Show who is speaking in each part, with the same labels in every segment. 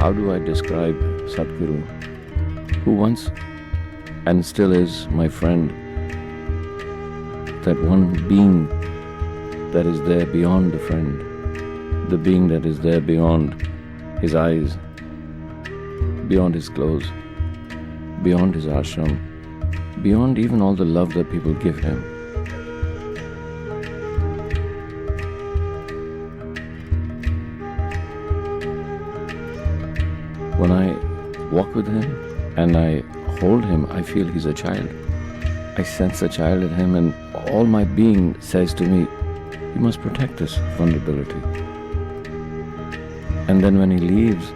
Speaker 1: how do I describe Sadhguru, who once and still is my friend, that one being that is there beyond the friend, the being that is there beyond his eyes, beyond his clothes, beyond his ashram, beyond even all the love that people give him. When I walk with him and I hold him, I feel he's a child. I sense a child in him, and all my being says to me, you must protect this vulnerability. And then when he leaves,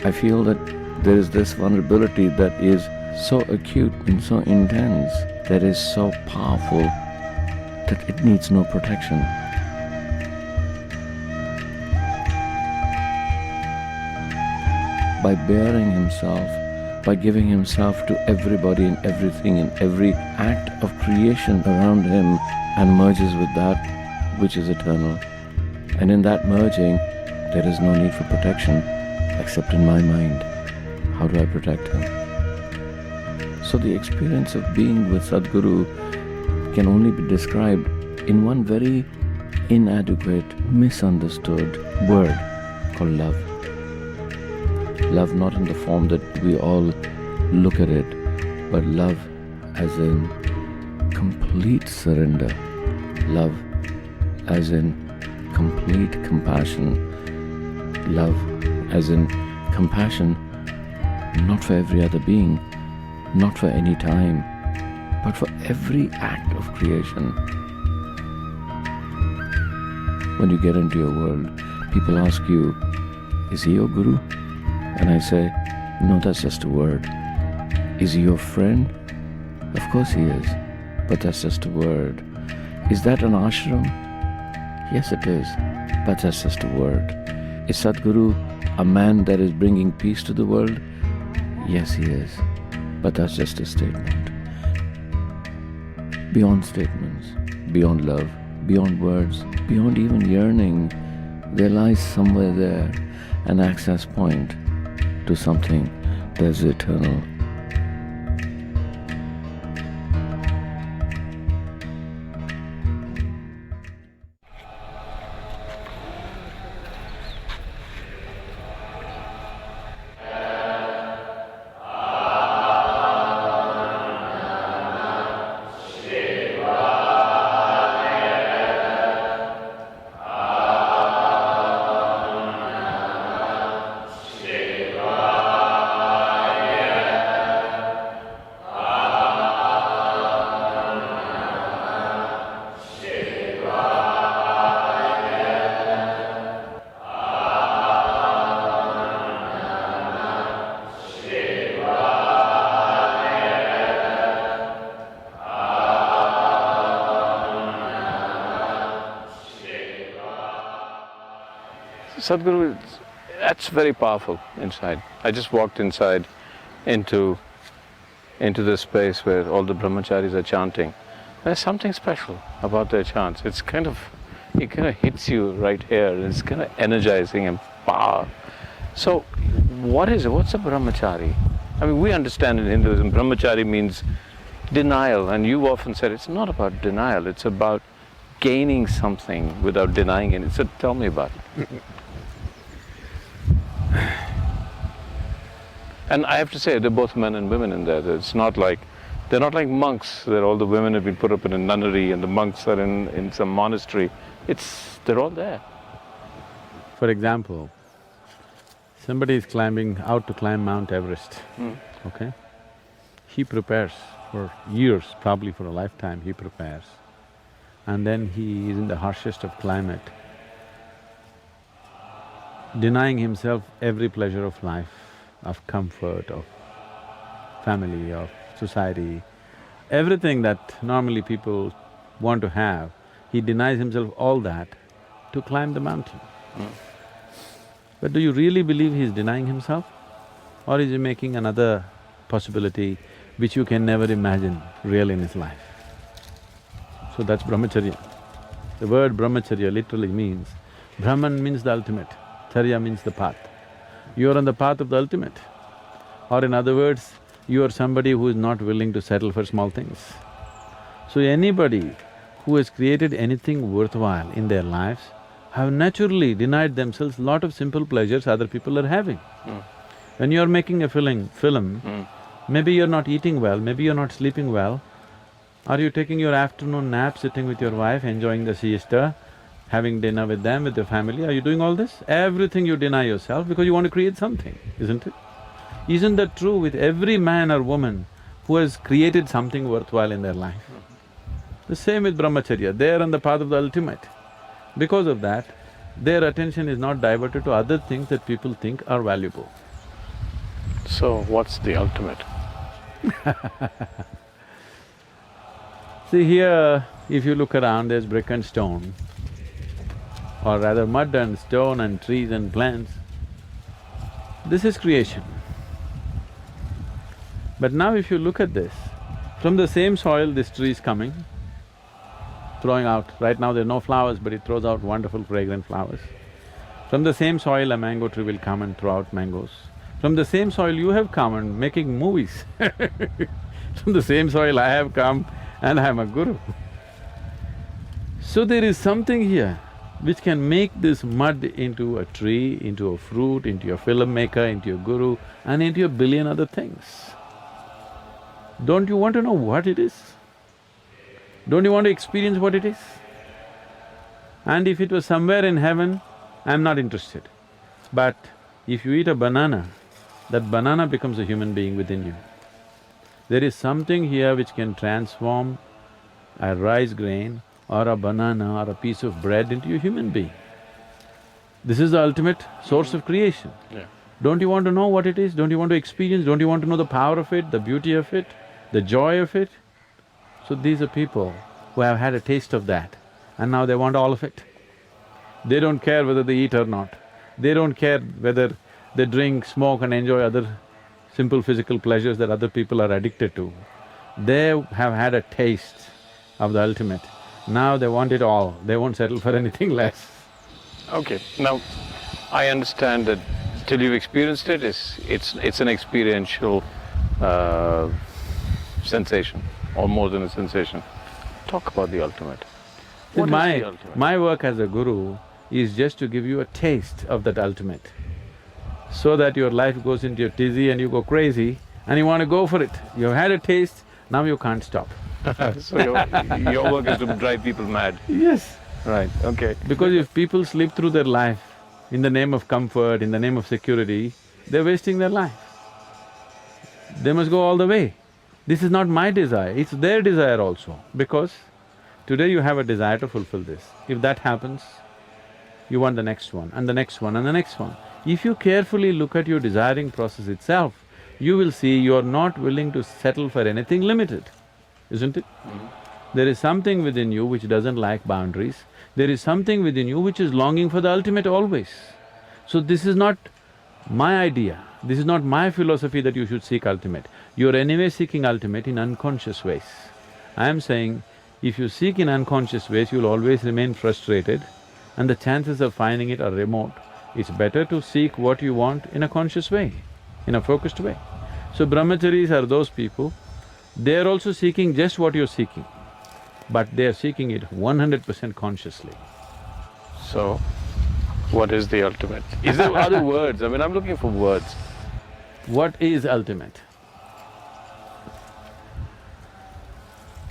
Speaker 1: I feel that there is this vulnerability that is so acute and so intense, that is so powerful, that it needs no protection. By baring himself, by giving himself to everybody and everything in every act of creation around him, and merges with that which is eternal. And in that merging, there is no need for protection, except in my mind. How do I protect him? So the experience of being with Sadhguru can only be described in one very inadequate, misunderstood word called love. Love not in the form that we all look at it, but love as in complete surrender. Love as in complete compassion. Love as in compassion not for every other being, not for any time, but for every act of creation. When you get into your world, people ask you, is he your guru? And I say, no, that's just a word. Is he your friend? Of course he is, but that's just a word. Is that an ashram? Yes, it is, but that's just a word. Is Sadhguru a man that is bringing peace to the world? Yes, he is, but that's just a statement. Beyond statements, beyond love, beyond words, beyond even yearning, there lies somewhere there an access point to something that is eternal. Sadhguru, that's very powerful inside. I just walked inside into this space where all the brahmacharis are chanting. There's something special about their chants. It kind of hits you right here. It's kind of energizing and power. So what is it? What's a brahmachari? I mean, we understand in Hinduism, brahmachari means denial, and you often said it's not about denial, it's about gaining something without denying it. So tell me about it. And I have to say, they're both men and women in there. It's not like, they're not like monks, that all the women have been put up in a nunnery and the monks are in some monastery. They're all there.
Speaker 2: For example, somebody is out to climb Mount Everest, okay? He prepares for years, probably for a lifetime he prepares. And then he is in the harshest of climate, denying himself every pleasure of life, of comfort, of family, of society, everything that normally people want to have, he denies himself all that to climb the mountain. But do you really believe he's denying himself? Or is he making another possibility which you can never imagine real in his life? So that's brahmacharya. The word brahmacharya literally means, Brahman means the ultimate, charya means the path. you are on the path of the ultimate. Or in other words, you are somebody who is not willing to settle for small things. So anybody who has created anything worthwhile in their lives have naturally denied themselves lot of simple pleasures other people are having. When you're making a film, maybe you're not eating well, maybe you're not sleeping well. Are you taking your afternoon nap, sitting with your wife, enjoying the siesta, having dinner with them, with your family? Are you doing all this? Everything you deny yourself because you want to create something, isn't it? Isn't that true with every man or woman who has created something worthwhile in their life? The same with brahmacharya, they are on the path of the ultimate. Because of that, their attention is not diverted to other things that people think are valuable.
Speaker 1: So, what's the ultimate?
Speaker 2: See here, if you look around, there's brick and stone, or rather mud and stone and trees and plants. This is creation. But now if you look at this, from the same soil this tree is coming, throwing out… right now there are no flowers, but it throws out wonderful fragrant flowers. From the same soil a mango tree will come and throw out mangoes. From the same soil you have come and making movies From the same soil I have come and I am a guru. So there is something here which can make this mud into a tree, into a fruit, into a filmmaker, into a guru and into a billion other things. Don't you want to know what it is? Don't you want to experience what it is? And if it was somewhere in heaven, I'm not interested. But if you eat a banana, that banana becomes a human being within you. There is something here which can transform a rice grain or a banana or a piece of bread into a human being. This is the ultimate source of creation. Don't you want to know what it is? Don't you want to experience? Don't you want to know the power of it, the beauty of it, the joy of it? So these are people who have had a taste of that and now they want all of it. They don't care whether they eat or not. They don't care whether they drink, smoke and enjoy other simple physical pleasures that other people are addicted to. They have had a taste of the ultimate. Now they want it all, they won't settle for anything less.
Speaker 1: Okay, now I understand that till you've experienced it, it's an experiential sensation, or more than a sensation. Talk about the ultimate. What is the ultimate?
Speaker 2: My work as a guru is just to give you a taste of that ultimate, so that your life goes into a tizzy and you go crazy and you want to go for it. You've had a taste, now you can't stop.
Speaker 1: So your work is to drive people mad?
Speaker 2: Yes.
Speaker 1: Right, okay.
Speaker 2: Because if people slip through their life in the name of comfort, in the name of security, they're wasting their life. They must go all the way. This is not my desire, it's their desire also, because today you have a desire to fulfill this. If that happens, you want the next one and the next one and the next one. If you carefully look at your desiring process itself, you will see you're not willing to settle for anything limited, isn't it? There is something within you which doesn't like boundaries, there is something within you which is longing for the ultimate always. So this is not my idea, this is not my philosophy that you should seek ultimate. You're anyway seeking ultimate in unconscious ways. I am saying, if you seek in unconscious ways, you'll always remain frustrated and the chances of finding it are remote. It's better to seek what you want in a conscious way, in a focused way. So brahmacharis are those people, they are also seeking just what you're seeking, but they are seeking it 100% consciously.
Speaker 1: So, what is the ultimate? Is there other words? I mean, I'm looking for words.
Speaker 2: What is ultimate?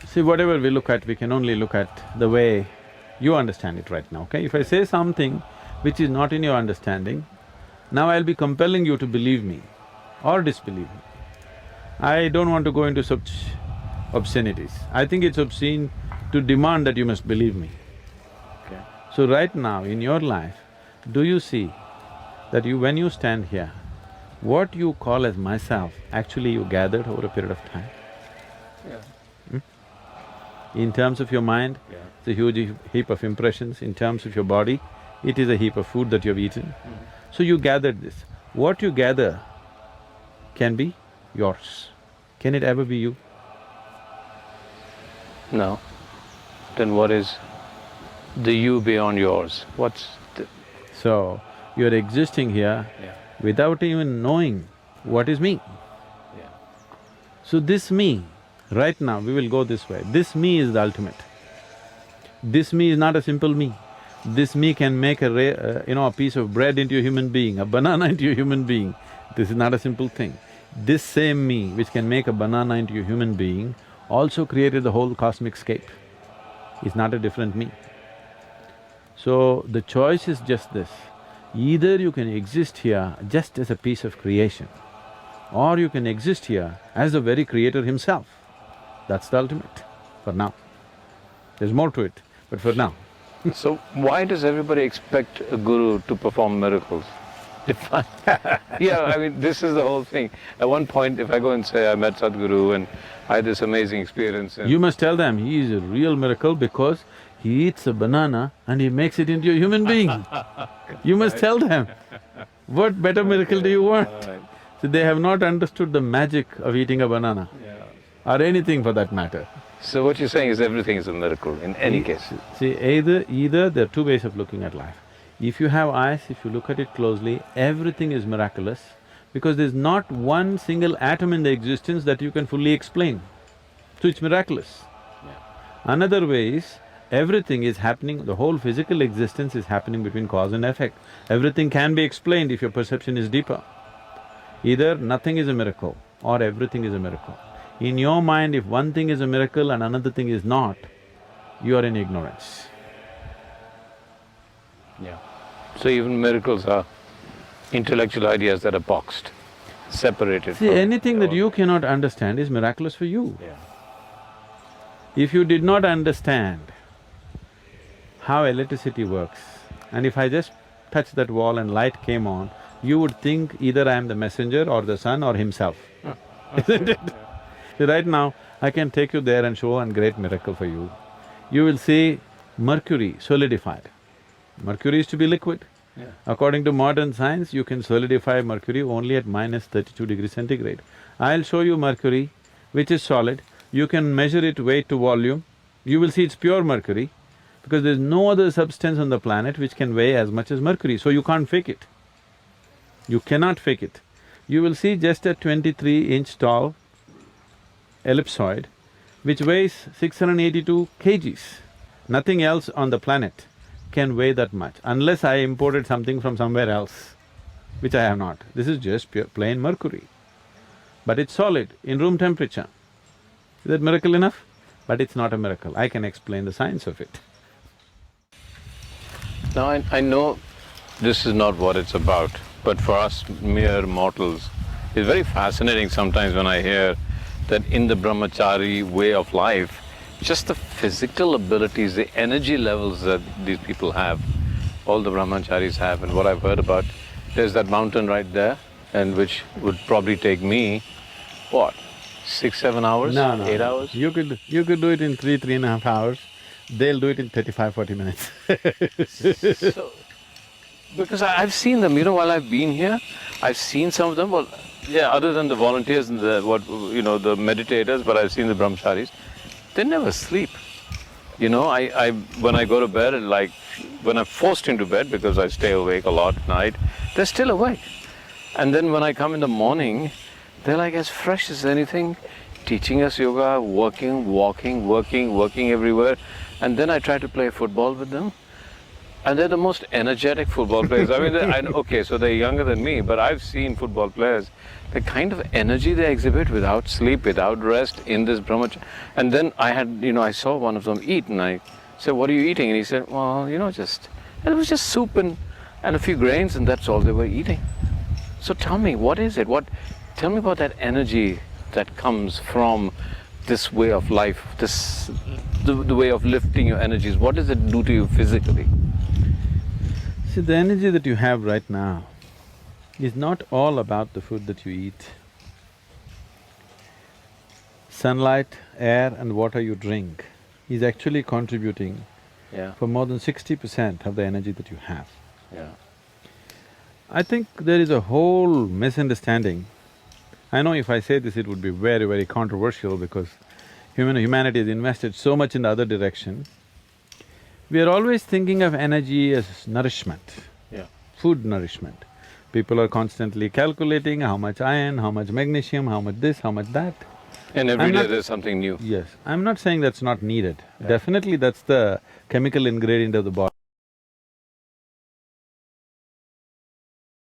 Speaker 2: See, whatever we look at, we can only look at the way you understand it right now, okay? If I say something which is not in your understanding, now I'll be compelling you to believe me or disbelieve me. I don't want to go into such obscenities. I think it's obscene to demand that you must believe me.
Speaker 1: Okay.
Speaker 2: So right now in your life, do you see that when you stand here, what you call as myself, actually you gathered over a period of time?
Speaker 1: Yeah.
Speaker 2: In terms of your mind, it's a huge heap of impressions. In terms of your body, it is a heap of food that you've eaten. So you gathered this. What you gather can be yours. Can it ever be you?
Speaker 1: No. Then what is the you beyond yours? What's the…
Speaker 2: So, you're existing here without even knowing what is me.
Speaker 1: Yeah.
Speaker 2: So this me, right now we will go this way, this me is the ultimate. This me is not a simple me. This me can make a piece of bread into a human being, a banana into a human being. This is not a simple thing. This same me which can make a banana into a human being also created the whole cosmic scape. It's not a different me. So the choice is just this, either you can exist here just as a piece of creation, or you can exist here as the very creator himself. That's the ultimate, for now. There's more to it, but for now.
Speaker 1: So why does everybody expect a guru to perform miracles? Yeah, I mean, this is the whole thing. At one point, if I go and say I met Sadhguru and I had this amazing experience and…
Speaker 2: You must tell them he is a real miracle because he eats a banana and he makes it into a human being. You must tell them. What better miracle do you want?
Speaker 1: Right.
Speaker 2: So they have not understood the magic of eating a banana, or anything for that matter.
Speaker 1: So what you're saying is everything is a miracle in any case.
Speaker 2: See, either there are two ways of looking at life. If you have eyes, if you look at it closely, everything is miraculous because there's not one single atom in the existence that you can fully explain. So it's miraculous. Another way is, everything is happening, the whole physical existence is happening between cause and effect. Everything can be explained if your perception is deeper. Either nothing is a miracle or everything is a miracle. In your mind, if one thing is a miracle and another thing is not, you are in ignorance.
Speaker 1: Yeah. So even miracles are intellectual ideas that are boxed, separated
Speaker 2: See,
Speaker 1: from…
Speaker 2: anything that you cannot understand is miraculous for you.
Speaker 1: Yeah.
Speaker 2: If you did not understand how electricity works, and if I just touched that wall and light came on, you would think either I am the messenger or the sun or himself, isn't it? See, right now, I can take you there and show a great miracle for you. You will see mercury solidified. Mercury is to be liquid. According to modern science, you can solidify mercury only at -32°C. I'll show you mercury, which is solid. You can measure it weight to volume. You will see it's pure mercury, because there's no other substance on the planet which can weigh as much as mercury, so you can't fake it. You cannot fake it. You will see just a 23-inch tall ellipsoid, which weighs 682 kgs. Nothing else on the planet can weigh that much, unless I imported something from somewhere else, which I have not. This is just pure, plain mercury. But it's solid, in room temperature. Is that miracle enough? But it's not a miracle, I can explain the science of it.
Speaker 1: Now I know this is not what it's about, but for us mere mortals, it's very fascinating sometimes when I hear that in the brahmachari way of life, just the physical abilities, the energy levels that these people have, all the brahmacharis have, and what I've heard about, there's that mountain right there, and which would probably take me, what, 6–7 hours?
Speaker 2: No.
Speaker 1: 8 hours?
Speaker 2: You could do it in 3.5 hours. They'll do it in 35–40 minutes.
Speaker 1: So, because I've seen them, while I've been here, I've seen some of them, well, yeah, other than the volunteers and the the meditators, but I've seen the brahmacharis, they never sleep. When I go to bed, like, when I'm forced into bed because I stay awake a lot at night, they're still awake. And then when I come in the morning, they're like as fresh as anything, teaching us yoga, working, walking, working everywhere. And then I try to play football with them. And they're the most energetic football players. I mean, okay, so they're younger than me, but I've seen football players, the kind of energy they exhibit without sleep, without rest in this brahmacharya. And then I saw one of them eat, and I said, "What are you eating?" And he said, "Well, it was just soup and a few grains, and that's all they were eating." So tell me, what is it? Tell me about that energy that comes from this way of life, the way of lifting your energies. What does it do to you physically?
Speaker 2: See, the energy that you have right now is not all about the food that you eat. Sunlight, air and water you drink is actually contributing for more than 60% of the energy that you have.
Speaker 1: Yeah.
Speaker 2: I think there is a whole misunderstanding. I know if I say this, it would be very, very controversial because humanity has invested so much in the other direction. We are always thinking of energy as nourishment, food nourishment. People are constantly calculating how much iron, how much magnesium, how much this, how much that.
Speaker 1: And every
Speaker 2: I'm
Speaker 1: day
Speaker 2: not-
Speaker 1: there's something new.
Speaker 2: Yes, I'm not saying that's not needed. Definitely that's the chemical ingredient of the body.